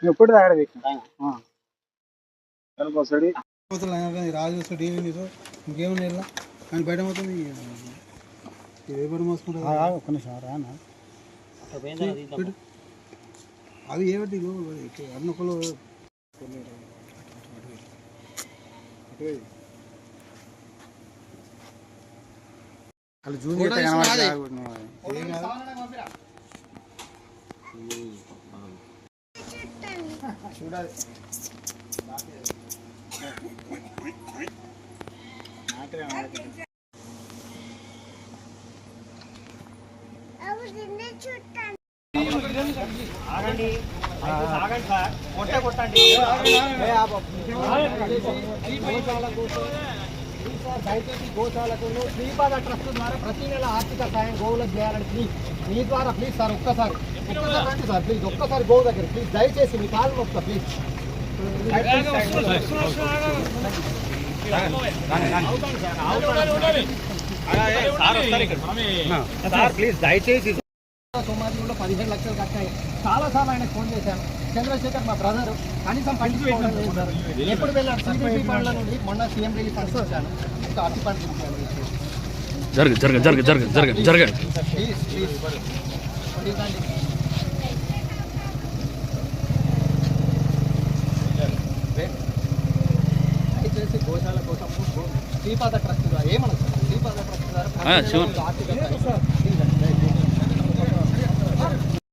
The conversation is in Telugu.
ఎప్పుడు తాగడది రాజు వస్తే టీవీ మీద ఇంకేమన్నా వెళ్ళా కానీ బయట మొత్తం ఎవరు మోసుకుంటారు ఒక్క నిమిషం రానా అవి ఏమిటి అన్నకులు వాళ్ళు జూమ్ చూడాలి దయచేసి గోశాలకు శ్రీపాద ట్రస్ట్ ద్వారా ప్రతి నెల ఆర్థిక సాయం గోవులకు చేయాలని ప్లీజ్ మీ ద్వారా ప్లీజ్ సార్ ఒక్కసారి రండి సార్ ప్లీజ్ ఒక్కసారి గోవు దగ్గర ప్లీజ్ దయచేసి మీ కాలు మొక్క ప్లీజ్ ప్లీజ్ దయచేసి సోమాజిలో 15 లక్షలు కట్టాయి. చాలాసార్లు ఆయనకు ఫోన్ చేశాను. చంద్రశేఖర్ మా బ్రదర్ కనీసం పట్టించుకోవడం లేదు సార్. ఎప్పుడు వెళ్ళాడు సిబిపి బండ్ల నుండి మొన్న సీఎం రిలీఫ్ ఫండ్స్ వచ్చాను అతి పండించాను. ప్లీజ్ దయచేసి గోశాల కోసం శ్రీపాద ట్రస్ట్ ద్వారా ఏమన్నా శ్రీపాద ట్రస్ట్ ద్వారా